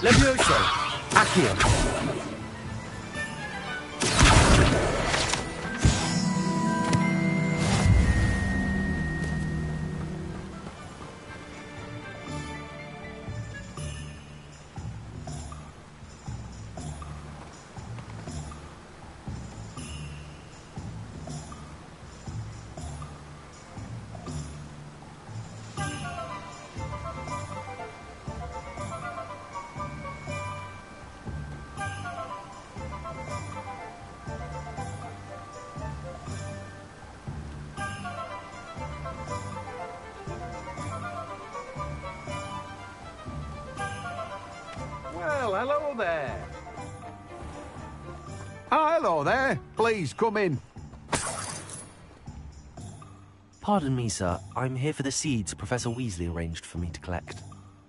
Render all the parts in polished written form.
Levioso! Accio! Well, hello there. Hello there. Please, come in. Pardon me, sir. I'm here for the seeds Professor Weasley arranged for me to collect.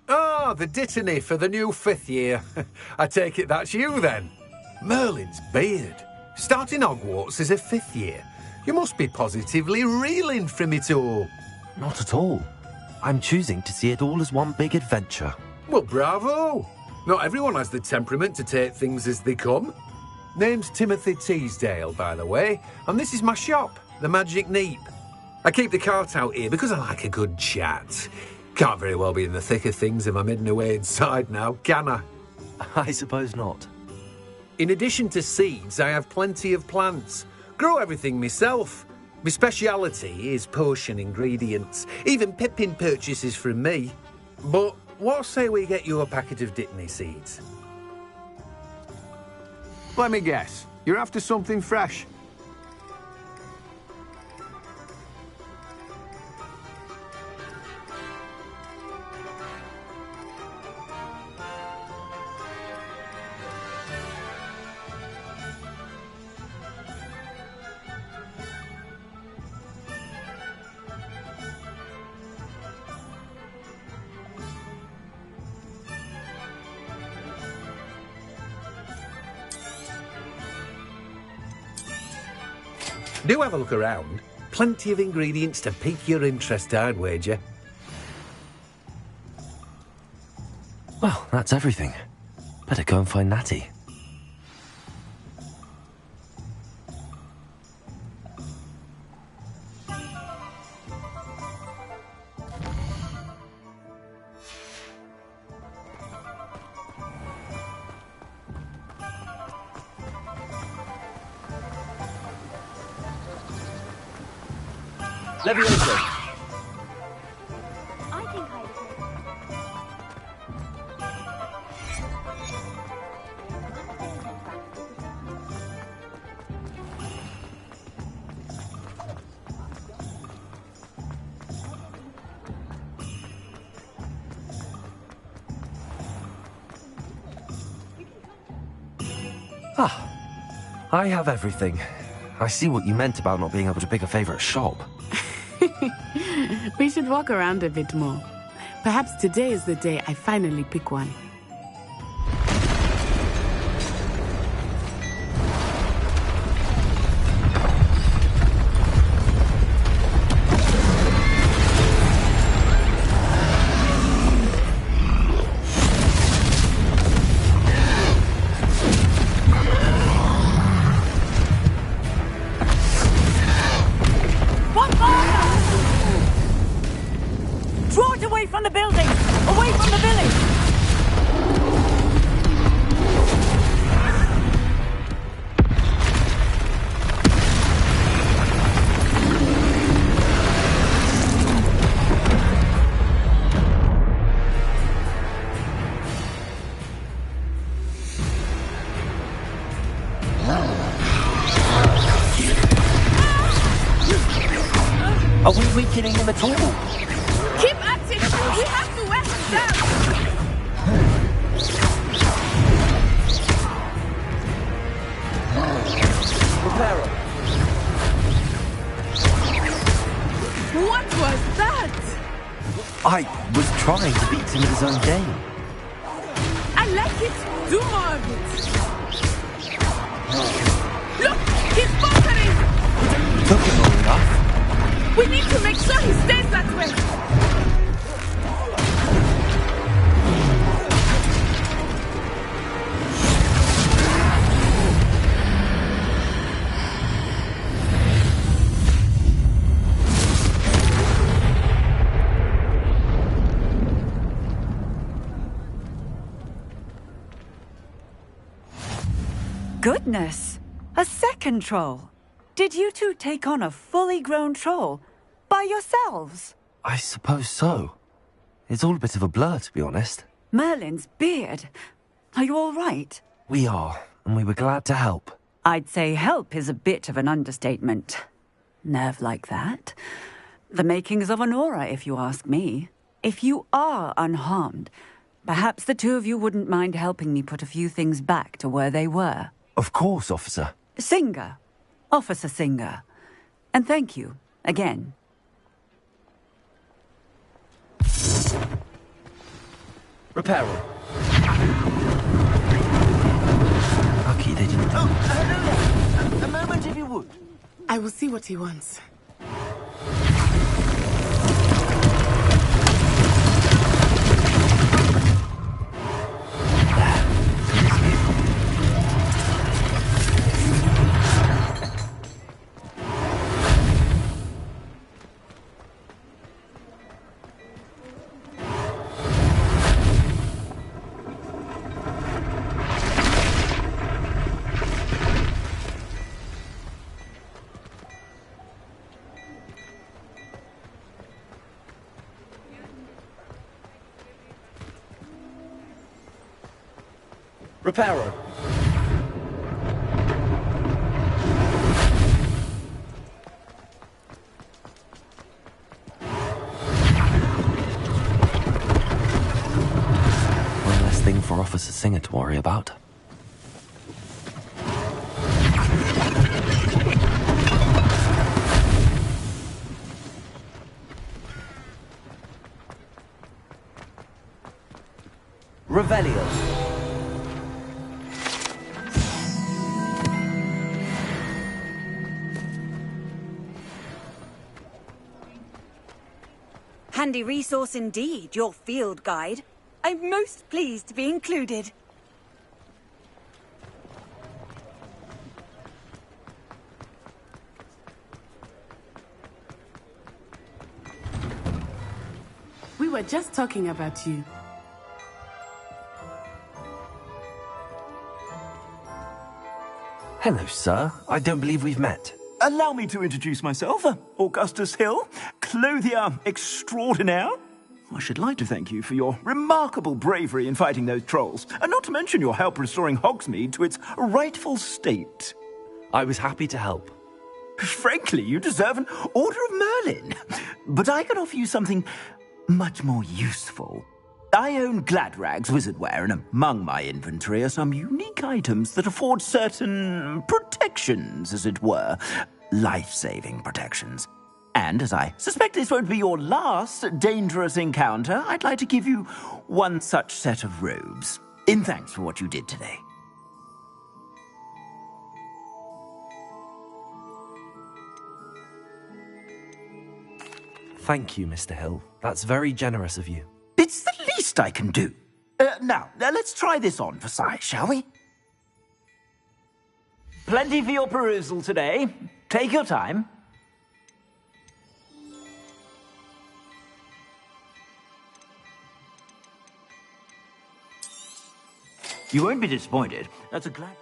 Ah, the dittany for the new 5th year. I take it that's you, then. Merlin's beard. Starting Hogwarts as a 5th year. You must be positively reeling from it all. Not at all. I'm choosing to see it all as one big adventure. Well, bravo. Not everyone has the temperament to take things as they come. Name's Timothy Teasdale, by the way, and this is my shop, the Magic Neep. I keep the cart out here because I like a good chat. Can't very well be in the thick of things if I'm hidden away inside now, can I? I suppose not. In addition to seeds, I have plenty of plants. Grow everything myself. My speciality is potion ingredients. Even Pippin purchases from me. But what say we get you a packet of Dittany seeds? Let me guess. You're after something fresh. Do have a look around. Plenty of ingredients to pique your interest, I'd wager. Well, that's everything. Better go and find Natty. Levioso! I think I agree. I have everything. I see what you meant about not being able to pick a favourite shop. We should walk around a bit more. Perhaps today is the day I finally pick one. Draw it away from the building! Away from the village! Are we weakening him at all? Keep at it! We have to wear him down! Prepare. What was that? I was trying to beat him at his own game. I like it. Do more of it. Look! He's faltering! Took him long enough. We need to make sure he stays that way. Goodness! A second troll! Did you two take on a fully grown troll? By yourselves? I suppose so. It's all a bit of a blur, to be honest. Merlin's beard. Are you all right? We are, and we were glad to help. I'd say help is a bit of an understatement. Nerve like that. The makings of an aura, if you ask me. If you are unharmed, perhaps the two of you wouldn't mind helping me put a few things back to where they were. Of course, officer. Singer. Officer Singer. And thank you, again. Repairer. Lucky they didn't... Oh, hello there. A moment if you would. I will see what he wants. Repairer. One less thing for Officer Singer to worry about. Revelio. Handy resource indeed, your field guide. I'm most pleased to be included. We were just talking about you. Hello, sir. I don't believe we've met. Allow me to introduce myself, Augustus Hill, clothier extraordinaire. I should like to thank you for your remarkable bravery in fighting those trolls, and not to mention your help restoring Hogsmeade to its rightful state. I was happy to help. Frankly, you deserve an Order of Merlin. But I can offer you something much more useful. I own Gladrag's wizardware, and among my inventory are some unique items that afford certain protections, as it were. Life-saving protections. And as I suspect this won't be your last dangerous encounter, I'd like to give you one such set of robes, in thanks for what you did today. Thank you, Mr. Hill. That's very generous of you. It's the least I can do. Now, let's try this on for size, shall we? Plenty for your perusal today. Take your time. You won't be disappointed. That's a glad...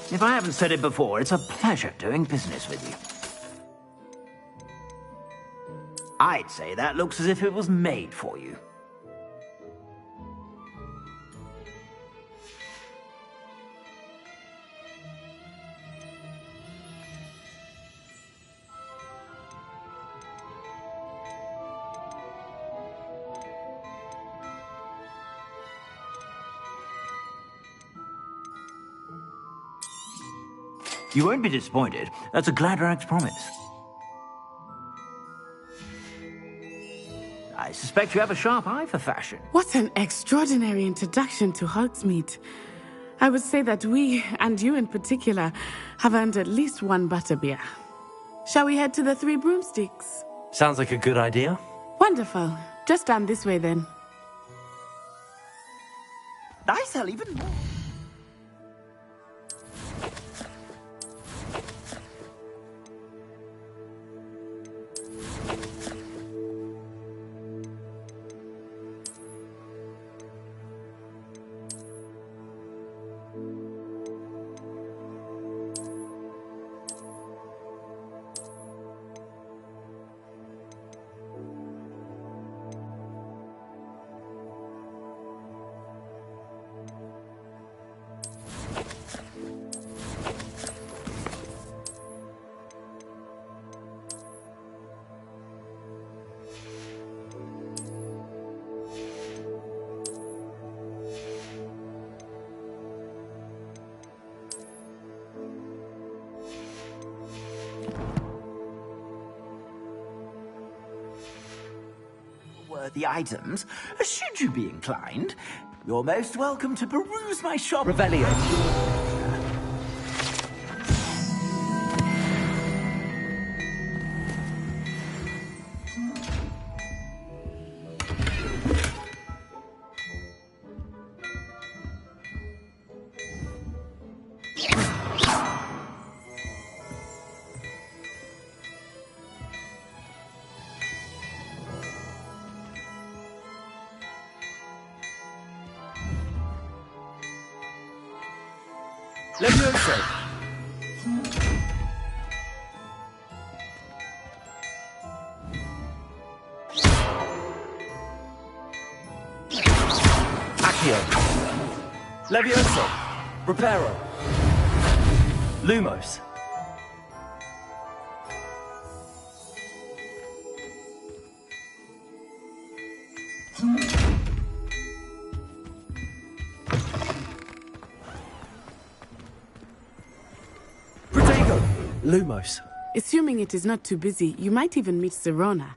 If I haven't said it before, it's a pleasure doing business with you. I'd say that looks as if it was made for you. You won't be disappointed. That's a Gladrag's promise. I suspect you have a sharp eye for fashion. What an extraordinary introduction to Hogsmeade. I would say that we, and you in particular, have earned at least one butterbeer. Shall we head to the Three Broomsticks? Sounds like a good idea. Wonderful. Just down this way then. I sell even more. Worthy items, should you be inclined. You're most welcome to peruse my shop. Revelio. Levioso. Accio. Levioso. Reparo. Lumos. Lumos. Assuming it is not too busy, you might even meet Sirona.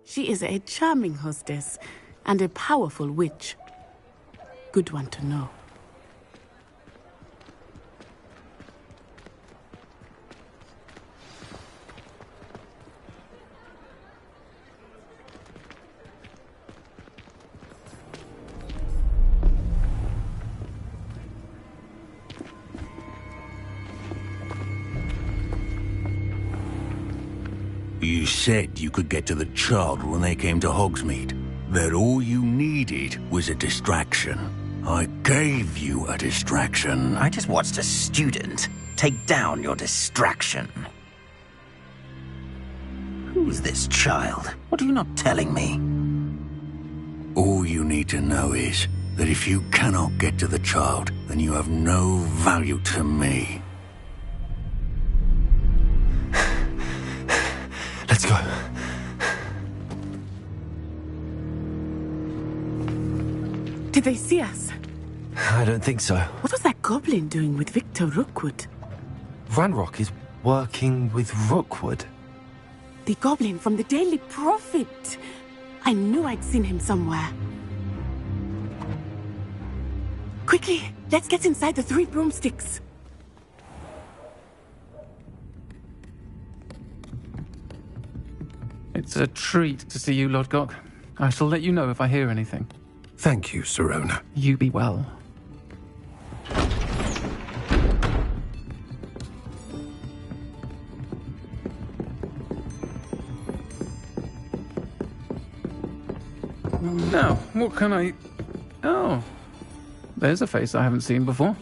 She is a charming hostess and a powerful witch. Good one to know. You said you could get to the child when they came to Hogsmeade. That all you needed was a distraction. I gave you a distraction. I just watched a student take down your distraction. Who's this child? What are you not telling me? All you need to know is that if you cannot get to the child, then you have no value to me. Let's go. Did they see us? I don't think so. What was that goblin doing with Victor Rookwood? Ranrock is working with Rookwood. The goblin from the Daily Prophet. I knew I'd seen him somewhere. Quickly, let's get inside the Three Broomsticks. It's a treat to see you, Lodgok. I shall let you know if I hear anything. Thank you, Sirona. You be well. Now, what can I... Oh, there's a face I haven't seen before.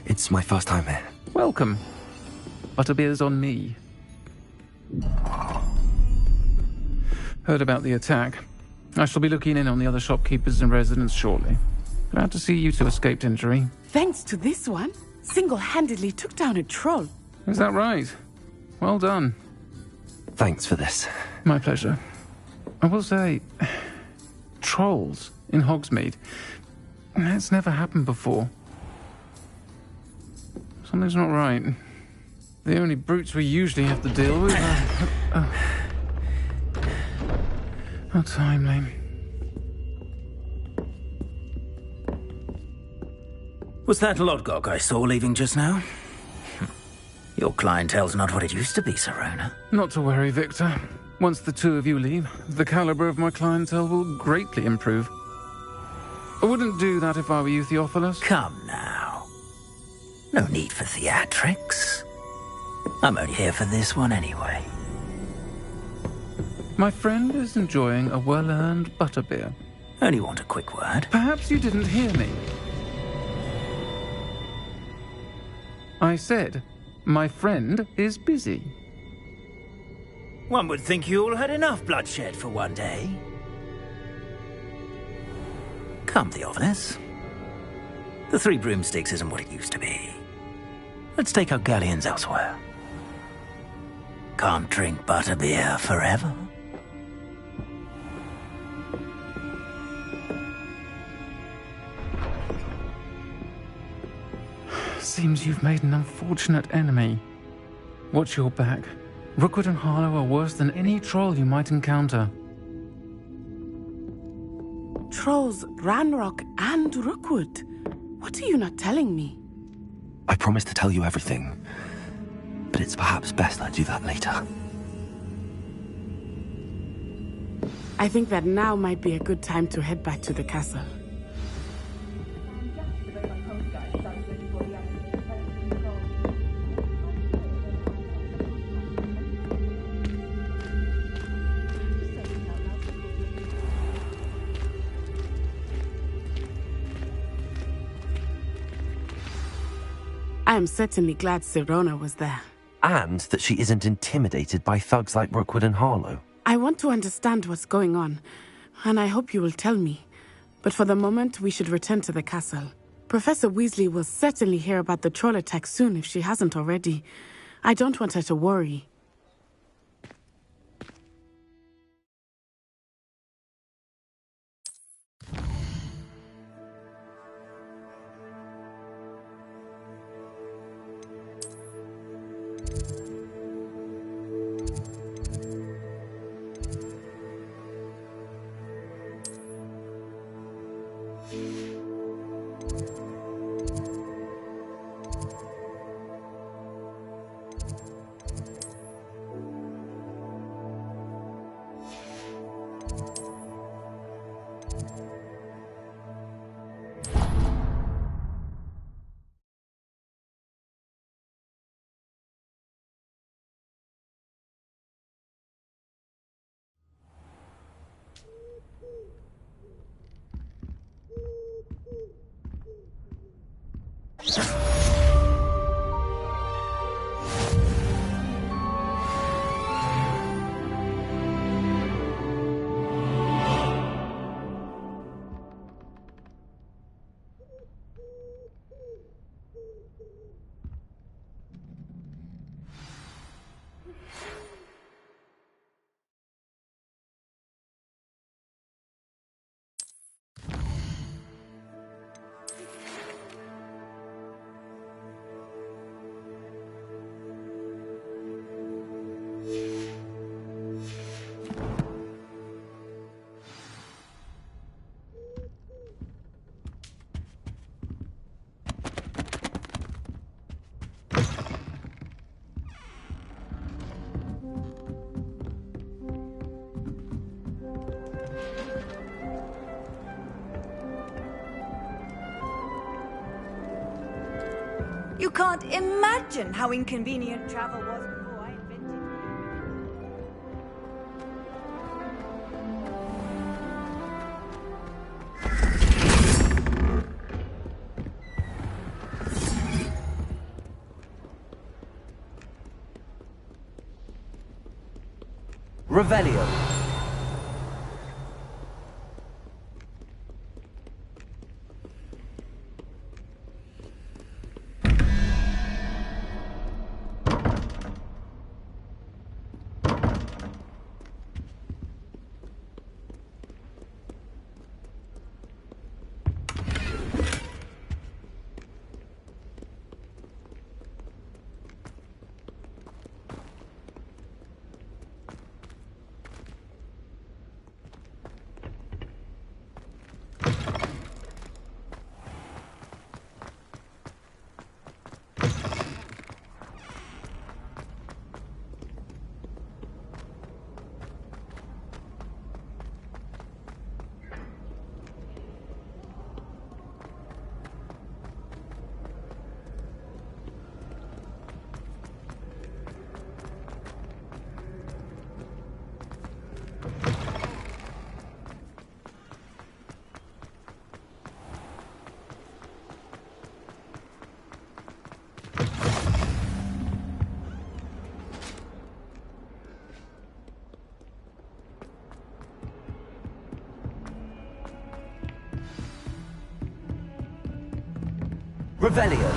It's my first time here. Welcome. Butterbeer's on me. Heard about the attack. I shall be looking in on the other shopkeepers and residents shortly. Glad to see you two escaped injury. Thanks to this one, single-handedly took down a troll. Is that right? Well done. Thanks for this. My pleasure. I will say, trolls in Hogsmeade. That's never happened before. Something's not right. The only brutes we usually have to deal with are... How timely. Was that Lodgok I saw leaving just now? Your clientele's not what it used to be, Serona. Not to worry, Victor. Once the two of you leave, the caliber of my clientele will greatly improve. I wouldn't do that if I were you, Theophilus. Come now. No need for theatrics. I'm only here for this one anyway. My friend is enjoying a well-earned butterbeer. Only want a quick word. Perhaps you didn't hear me. I said, my friend is busy. One would think you all had enough bloodshed for one day. Come, Theophilus. The Three Broomsticks isn't what it used to be. Let's take our galleons elsewhere. Can't drink butterbeer forever. Seems you've made an unfortunate enemy. Watch your back. Rookwood and Harlow are worse than any troll you might encounter. Trolls, Ranrock, and Rookwood. What are you not telling me? I promised to tell you everything, but it's perhaps best I do that later. I think that now might be a good time to head back to the castle. I am certainly glad Serona was there. And that she isn't intimidated by thugs like Rookwood and Harlow. I want to understand what's going on, and I hope you will tell me. But for the moment, we should return to the castle. Professor Weasley will certainly hear about the troll attack soon if she hasn't already. I don't want her to worry. You can't imagine how inconvenient travel was before I invented Revelio. Revelio.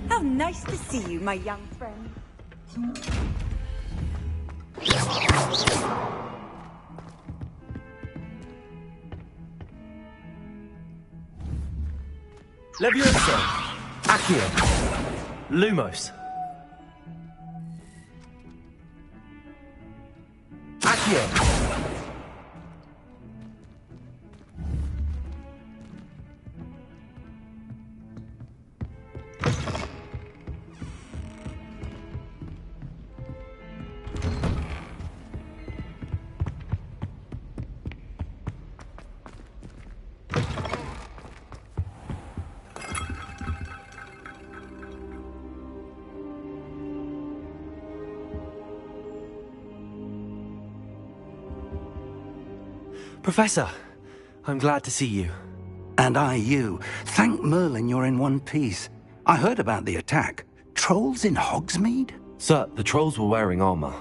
How nice to see you, my young friend. Levioso. Accio. Lumos. Accio. Professor, I'm glad to see you. And I you. Thank Merlin you're in one piece. I heard about the attack. Trolls in Hogsmeade? Sir, the trolls were wearing armor.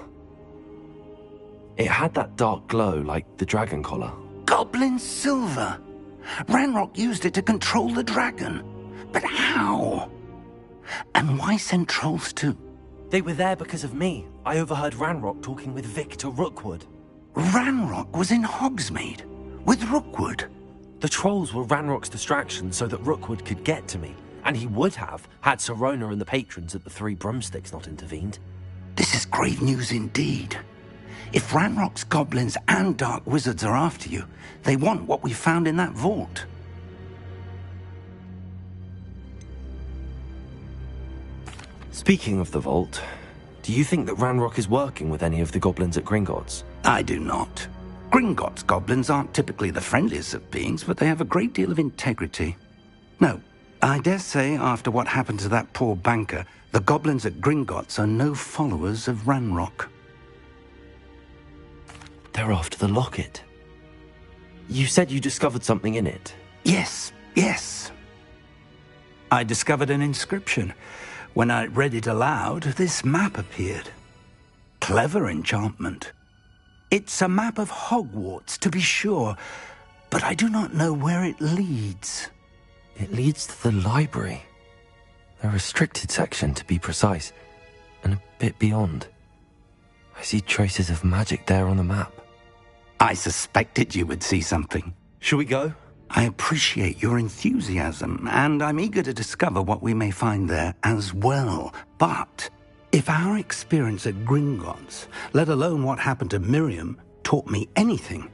It had that dark glow like the dragon collar. Goblin silver! Ranrock used it to control the dragon. But how? And why send trolls too? They were there because of me. I overheard Ranrock talking with Victor Rookwood. Ranrock was in Hogsmeade? With Rookwood? The trolls were Ranrock's distraction so that Rookwood could get to me. And he would have, had Sirona and the patrons at the Three Broomsticks not intervened. This is grave news indeed. If Ranrock's goblins and dark wizards are after you, they want what we found in that vault. Speaking of the vault, do you think that Ranrock is working with any of the goblins at Gringotts? I do not. Gringotts goblins aren't typically the friendliest of beings, but they have a great deal of integrity. No, I dare say after what happened to that poor banker, the goblins at Gringotts are no followers of Ranrock. They're after the locket. You said you discovered something in it. Yes. I discovered an inscription. When I read it aloud, this map appeared. Clever enchantment. It's a map of Hogwarts, to be sure, but I do not know where it leads. It leads to the library. A restricted section, to be precise, and a bit beyond. I see traces of magic there on the map. I suspected you would see something. Shall we go? I appreciate your enthusiasm, and I'm eager to discover what we may find there as well. But if our experience at Gringotts, let alone what happened to Miriam, taught me anything,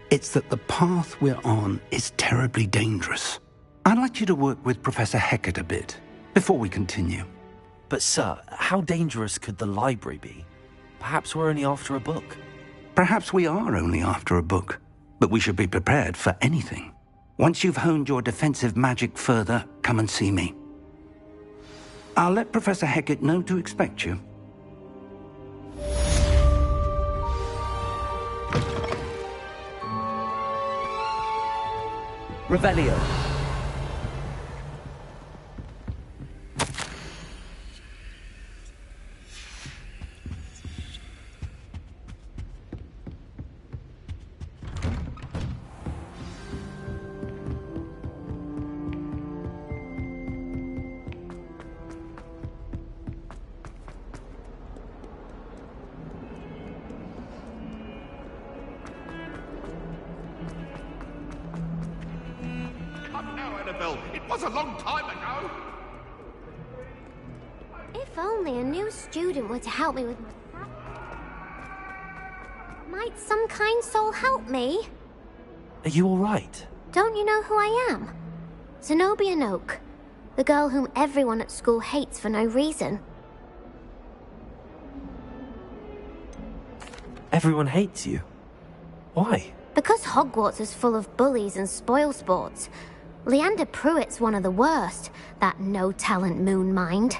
it's that the path we're on is terribly dangerous. I'd like you to work with Professor Hecat a bit before we continue. But sir, how dangerous could the library be? Perhaps we're only after a book. Perhaps we are only after a book, but we should be prepared for anything. Once you've honed your defensive magic further, come and see me. I'll let Professor Hecat know to expect you. Revelio. It was a long time ago. If only a new student were to help me with my... Might some kind soul help me? Are you all right? Don't you know who I am? Zenobia Noak, the girl whom everyone at school hates for no reason. Everyone hates you. Why? Because Hogwarts is full of bullies and spoilsports. Leander Pruitt's one of the worst, that no-talent moon mind.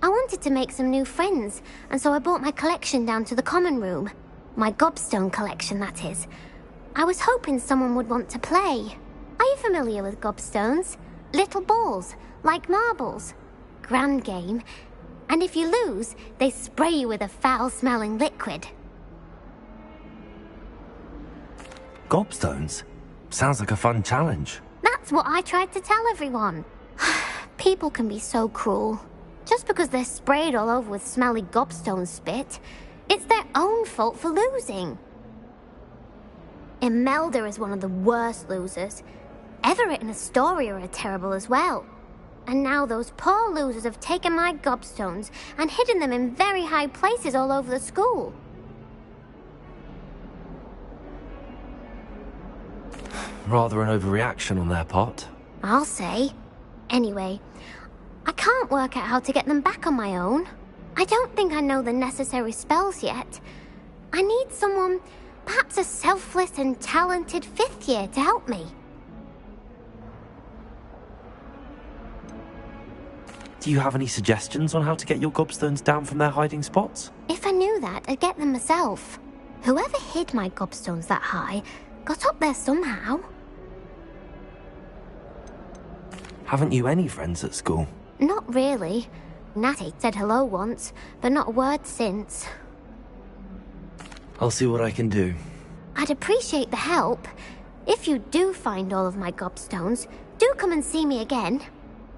I wanted to make some new friends, and so I brought my collection down to the common room. My gobstone collection, that is. I was hoping someone would want to play. Are you familiar with gobstones? Little balls, like marbles. Grand game. And if you lose, they spray you with a foul-smelling liquid. Gobstones? Sounds like a fun challenge. That's what I tried to tell everyone. People can be so cruel. Just because they're sprayed all over with smelly gobstone spit, it's their own fault for losing. Imelda is one of the worst losers. Everett and Astoria are terrible as well. And now those poor losers have taken my gobstones and hidden them in very high places all over the school. Rather an overreaction on their part. I'll say. Anyway, I can't work out how to get them back on my own. I don't think I know the necessary spells yet. I need someone, perhaps a selfless and talented fifth year to help me. Do you have any suggestions on how to get your gobstones down from their hiding spots? If I knew that, I'd get them myself. Whoever hid my gobstones that high got up there somehow. Haven't you any friends at school? Not really. Natty said hello once, but not a word since. I'll see what I can do. I'd appreciate the help. If you do find all of my gobstones, do come and see me again.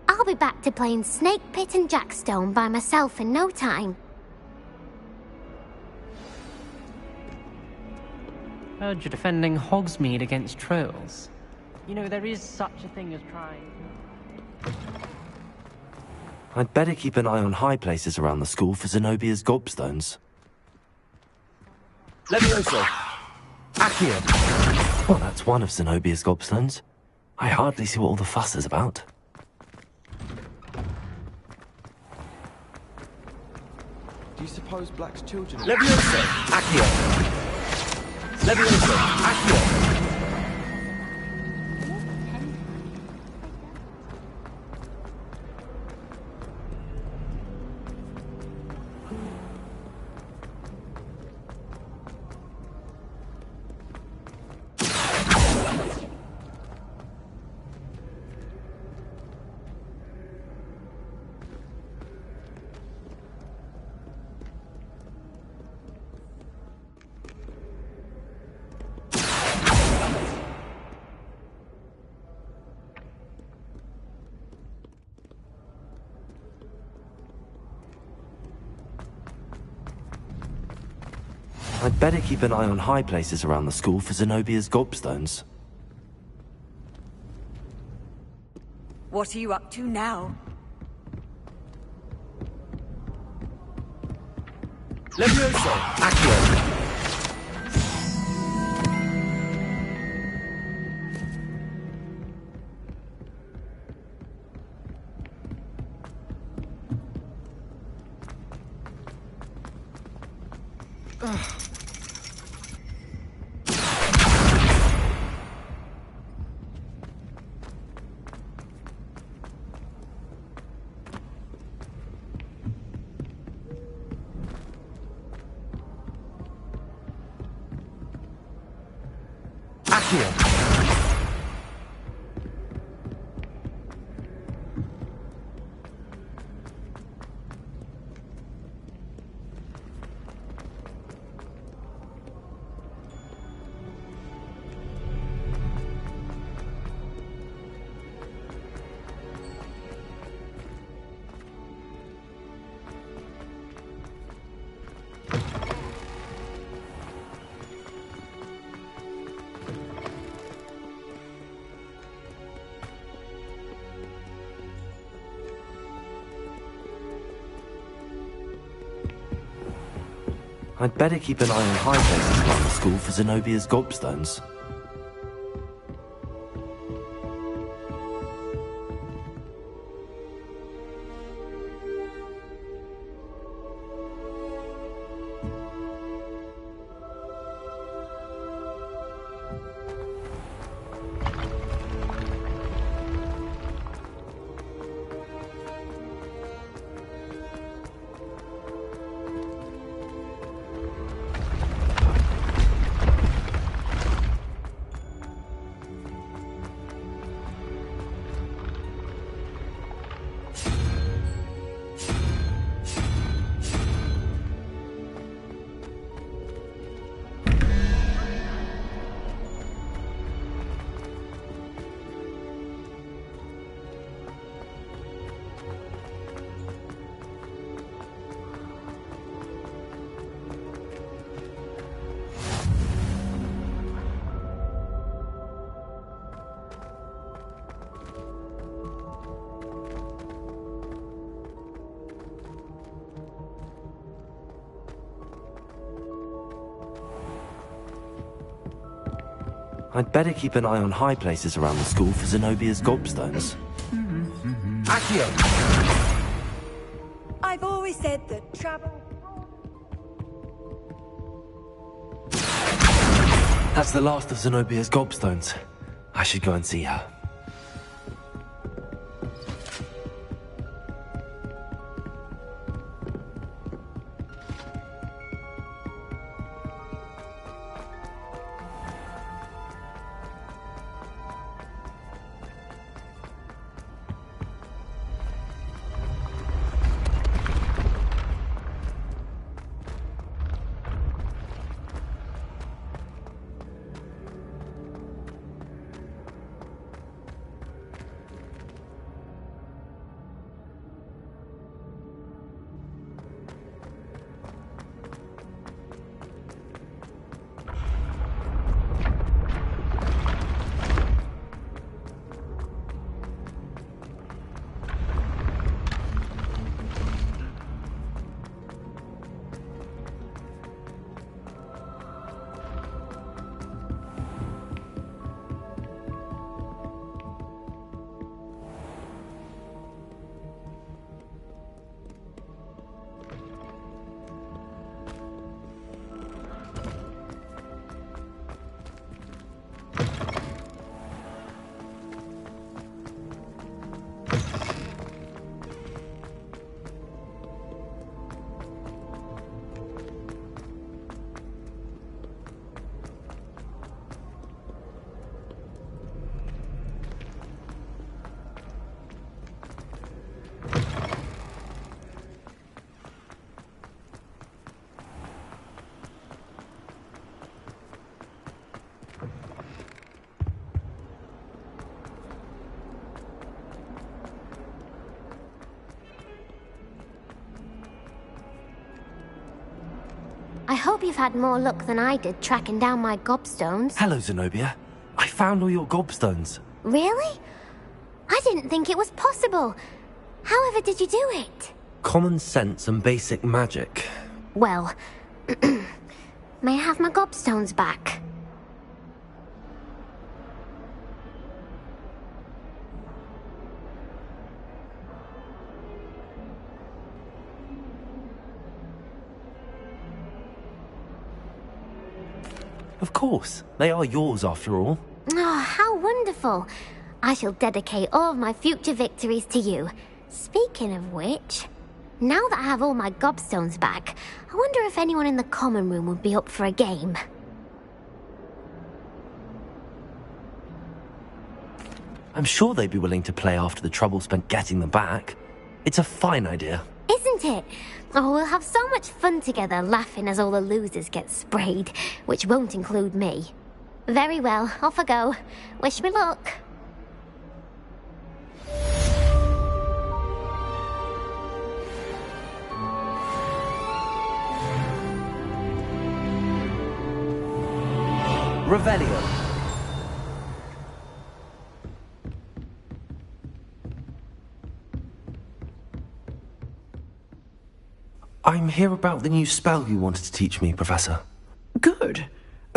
I'll be back to playing Snake Pit and Jackstone by myself in no time. Heard you're defending Hogsmeade against trolls. You know, there is such a thing as trying... I'd better keep an eye on high places around the school for Zenobia's gobstones. Levioso! Accio! Well, that's one of Zenobia's gobstones. I hardly see what all the fuss is about. Do you suppose Black's children... Levioso! Accio! Levioso! Accio! I'd better keep an eye on high places around the school for Zenobia's gobstones. What are you up to now? Levioso! Accio! Accio. I'd better keep an eye on high places around the school for Zenobia's gobstones. I'd better keep an eye on high places around the school for Zenobia's gobstones. Accio. I've always said that travel... That's the last of Zenobia's gobstones. I should go and see her. I hope you've had more luck than I did tracking down my gobstones. Hello, Zenobia. I found all your gobstones. Really? I didn't think it was possible. However did you do it? Common sense and basic magic. Well, may I have my gobstones back? Of course. They are yours after all. Oh, how wonderful. I shall dedicate all of my future victories to you. Speaking of which, now that I have all my gobstones back, I wonder if anyone in the common room would be up for a game. I'm sure they'd be willing to play after the trouble spent getting them back. It's a fine idea. Isn't it? Oh, we'll have so much fun together, laughing as all the losers get sprayed, which won't include me. Very well, off I go. Wish me luck. Revelio. I'm here about the new spell you wanted to teach me, Professor. Good.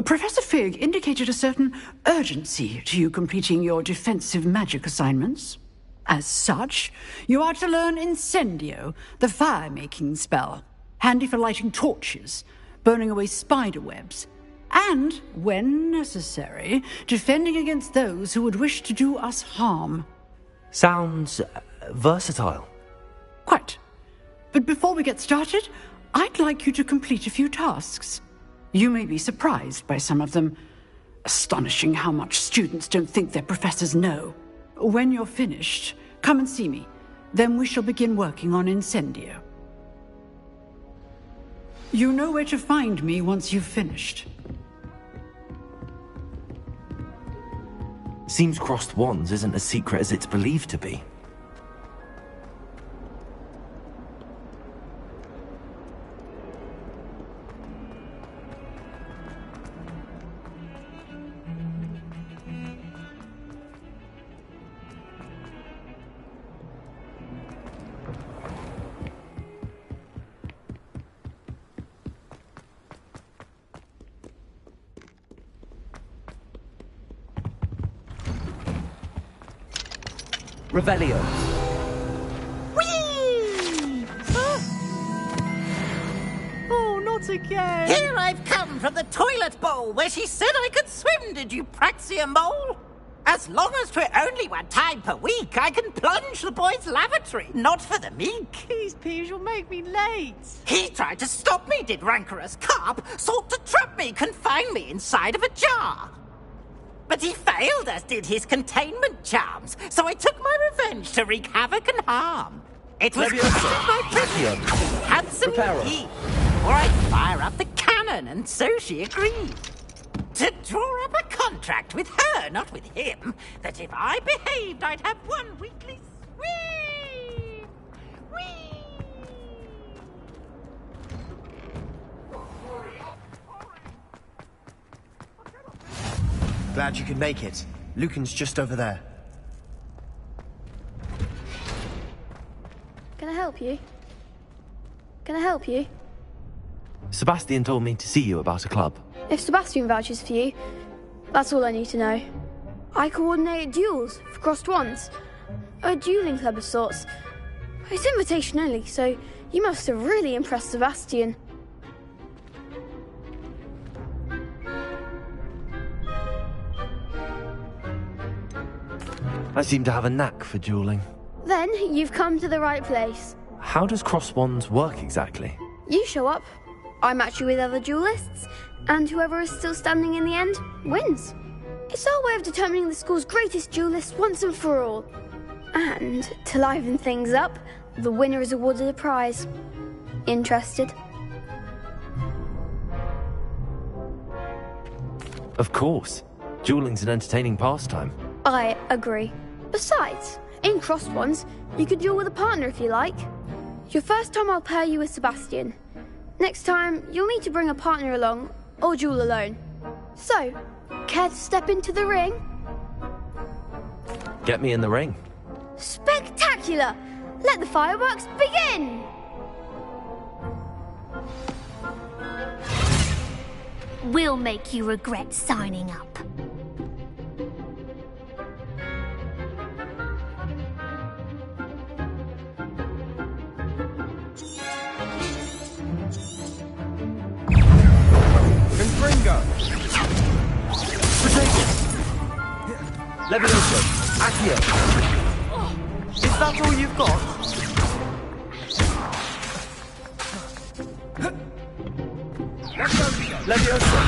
Professor Fig indicated a certain urgency to you completing your defensive magic assignments. As such, you are to learn Incendio, the fire-making spell, handy for lighting torches, burning away spider webs, and, when necessary, defending against those who would wish to do us harm. Sounds versatile. Quite. But before we get started, I'd like you to complete a few tasks. You may be surprised by some of them. Astonishing how much students don't think their professors know. When you're finished, come and see me. Then we shall begin working on Incendio. You know where to find me once you've finished. Seems crossed wands isn't as secret as it's believed to be. Revelio. Whee! Oh, not again! Here I've come from the toilet bowl where she said I could swim, did you praxia mole? As long as 'twere only one time per week, I can plunge the boy's lavatory, not for the meek. These peas will make me late. He tried to stop me, did rancorous carp, sought to trap me, confine me inside of a jar. But he failed, as did his containment charms, so I took my revenge to wreak havoc and harm. It was my privilege, handsomely, or I'd fire up the cannon, and so she agreed. To draw up a contract with her, not with him, that if I behaved, I'd have one weekly swim. Whee! Glad you could make it. Lucan's just over there. Can I help you? Can I help you? Sebastian told me to see you about a club. If Sebastian vouches for you, that's all I need to know. I coordinate duels for crossed wands. A dueling club of sorts. It's invitation only, so you must have really impressed Sebastian. I seem to have a knack for dueling. Then you've come to the right place. How does cross wands work exactly? You show up, I match you with other duelists, and whoever is still standing in the end wins. It's our way of determining the school's greatest duelist once and for all. And to liven things up, the winner is awarded a prize. Interested? Of course. Dueling's an entertaining pastime. I agree. Besides, in crossed wands, you could duel with a partner if you like. Your first time I'll pair you with Sebastian. Next time, you'll need to bring a partner along, or duel alone. So, care to step into the ring? Get me in the ring. Spectacular! Let the fireworks begin! We'll make you regret signing up. Confringo. Levioso. Accio. Is that all you've got? Levioso.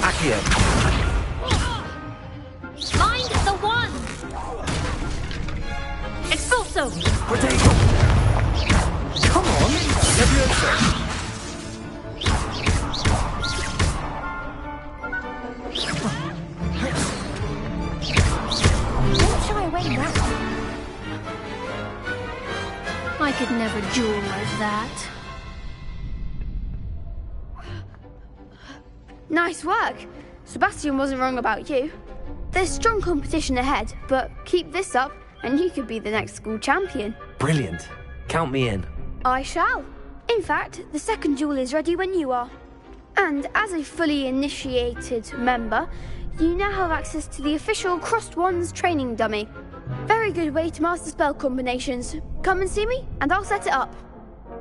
Accio. Mind the one! Levioso! Come on! Levioso! Don't shy away now. I could never duel like that. Nice work. Sebastian wasn't wrong about you. There's strong competition ahead, but keep this up and you could be the next school champion. Brilliant. Count me in. I shall. In fact, the second duel is ready when you are. And as a fully initiated member, you now have access to the official Crossed Wands training dummy. Very good way to master spell combinations. Come and see me, and I'll set it up.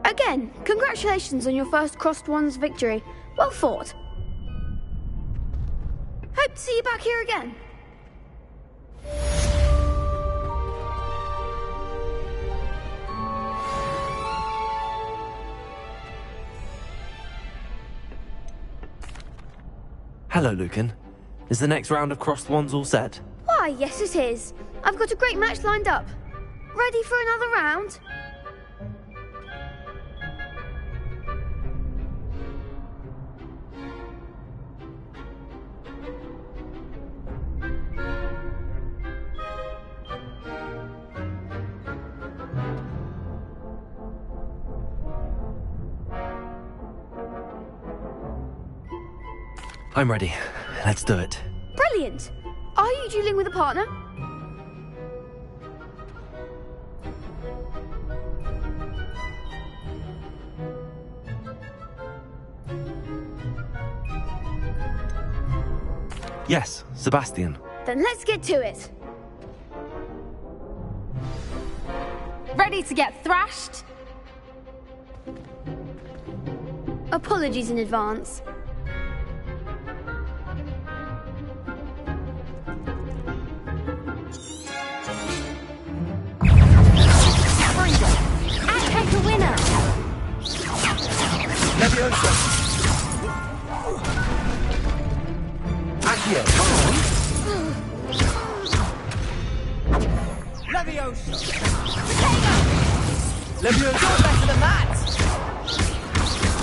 Again, congratulations on your first Crossed Wands victory. Well fought. Hope to see you back here again. Hello, Lucan. Is the next round of Crossed Wands all set? Why, yes it is. I've got a great match lined up. Ready for another round? I'm ready. Let's do it. Brilliant. Are you dueling with a partner? Yes, Sebastian. Then let's get to it. Ready to get thrashed? Apologies in advance. Take a winner! Levioso! Accio! Levioso! Levioso! You're better than that!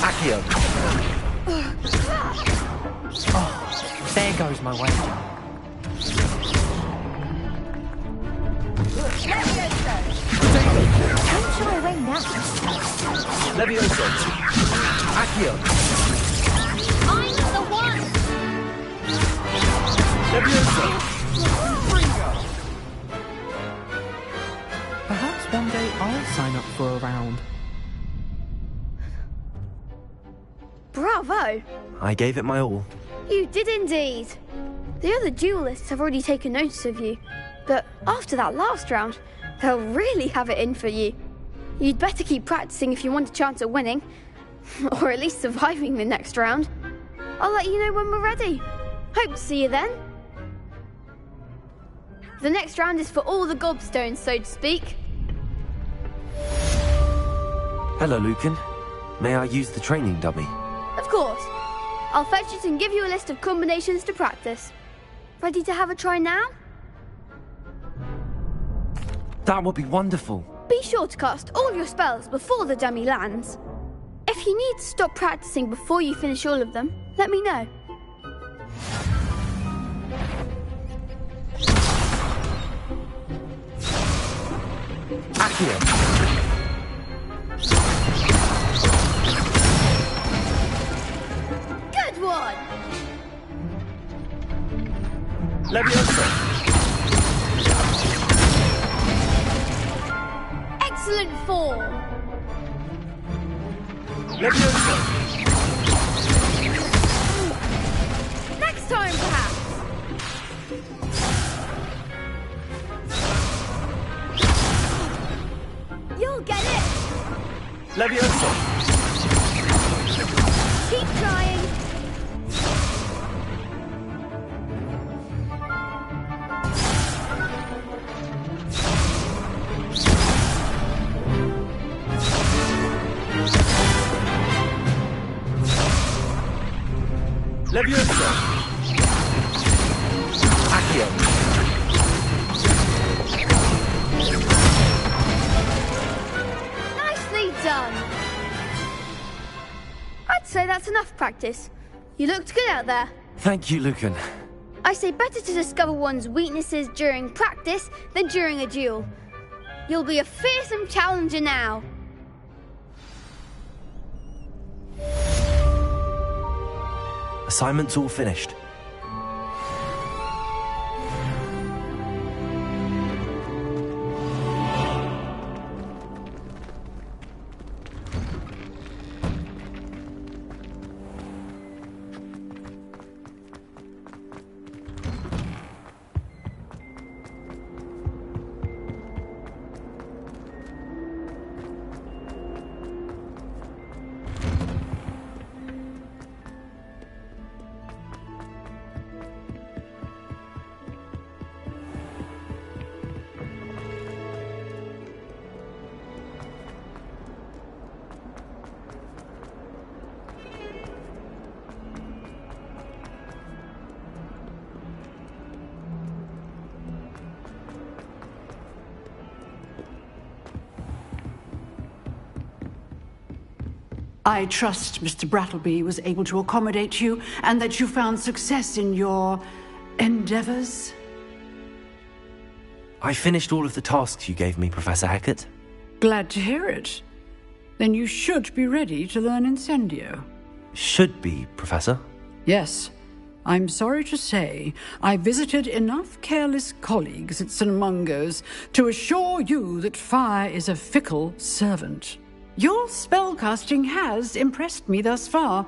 Accio! Oh, there goes my wager. Don't shy away now. Levioso! Accio! I'm the one! Levioso! Perhaps one day I'll sign up for a round. Bravo! I gave it my all. You did indeed. The other duelists have already taken notice of you, but after that last round, they'll really have it in for you. You'd better keep practicing if you want a chance at winning, or at least surviving the next round. I'll let you know when we're ready. Hope to see you then. The next round is for all the gobstones, so to speak. Hello, Lucan. May I use the training dummy? Of course. I'll fetch it and give you a list of combinations to practice. Ready to have a try now? That would be wonderful. Be sure to cast all your spells before the dummy lands. If you need to stop practicing before you finish all of them, let me know. Accio! Good one! Levioso! Excellent form! Levioso! Next time, perhaps! You'll get it! Levioso! Keep trying! Levioso! Accio! done. I'd say that's enough practice. You looked good out there. Thank you, Lucan. I say better to discover one's weaknesses during practice than during a duel. You'll be a fearsome challenger now. Assignment's all finished. I trust Mr. Brattleby was able to accommodate you and that you found success in your endeavors. I finished all of the tasks you gave me, Professor Hackett. Glad to hear it. Then you should be ready to learn Incendio. Should be, Professor. Yes. I'm sorry to say I visited enough careless colleagues at St. Mungo's to assure you that fire is a fickle servant. Your spellcasting has impressed me thus far,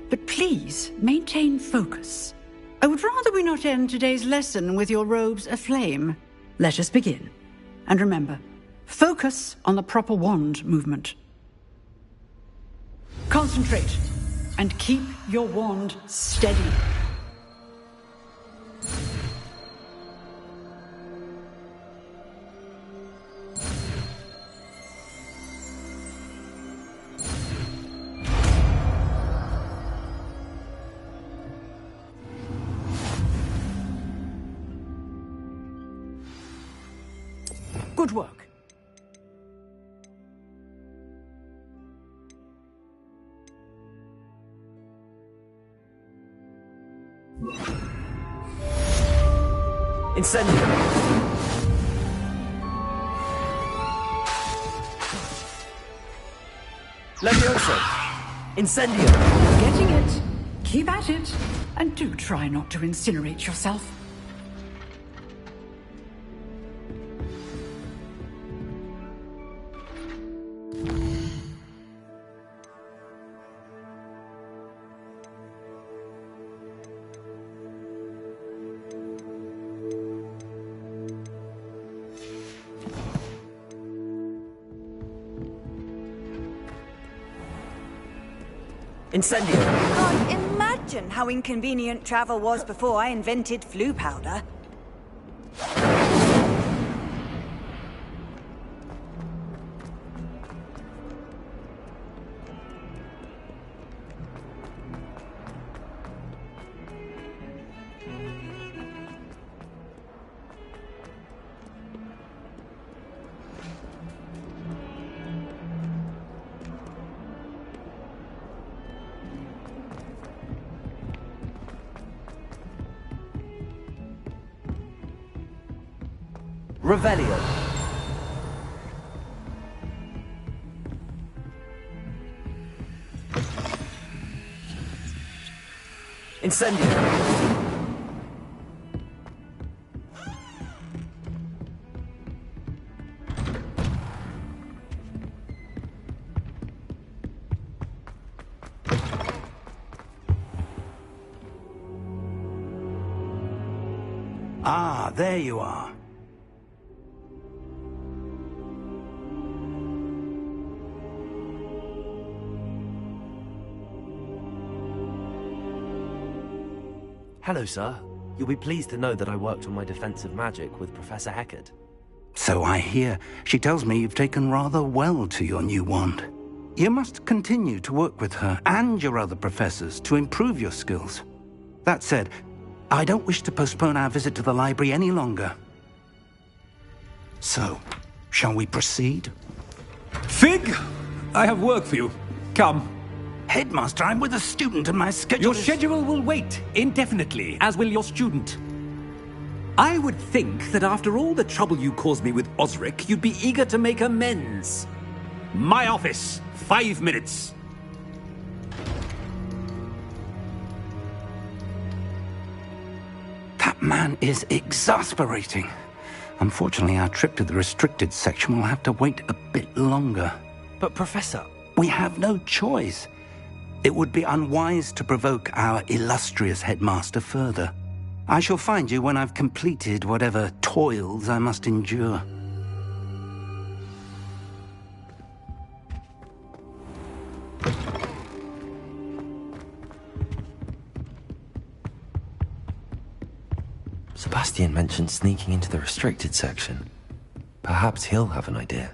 but please maintain focus. I would rather we not end today's lesson with your robes aflame. Let us begin. And remember, focus on the proper wand movement. Concentrate and keep your wand steady. Good work. Incendio! Levioso! Incendio! Getting it. Keep at it. And do try not to incinerate yourself. Incendio! Can't imagine how inconvenient travel was before I invented flu powder. Revelio. Incendio. Ah, there you are. Hello, sir. You'll be pleased to know that I worked on my defensive magic with Professor Hackett. So I hear. She tells me you've taken rather well to your new wand. You must continue to work with her and your other professors to improve your skills. That said, I don't wish to postpone our visit to the library any longer. So, shall we proceed? Fig, I have work for you. Come. Headmaster, I'm with a student and my schedule Your is... schedule will wait indefinitely, as will your student. I would think that after all the trouble you caused me with Osric, you'd be eager to make amends. My office, 5 minutes. That man is exasperating. Unfortunately, our trip to the restricted section will have to wait a bit longer. But Professor... We have no choice. It would be unwise to provoke our illustrious headmaster further. I shall find you when I've completed whatever toils I must endure. Sebastian mentioned sneaking into the restricted section. Perhaps he'll have an idea.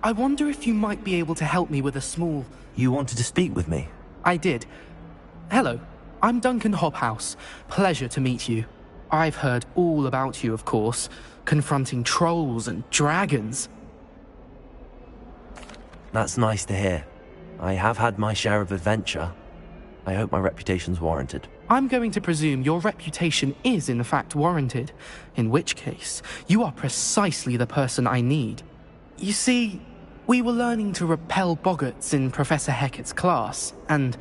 I wonder if you might be able to help me with a small... You wanted to speak with me? I did. Hello, I'm Duncan Hobhouse. Pleasure to meet you. I've heard all about you, of course, confronting trolls and dragons. That's nice to hear. I have had my share of adventure. I hope my reputation's warranted. I'm going to presume your reputation is in fact warranted, in which case, you are precisely the person I need. You see, we were learning to repel boggarts in Professor Hecat's class, and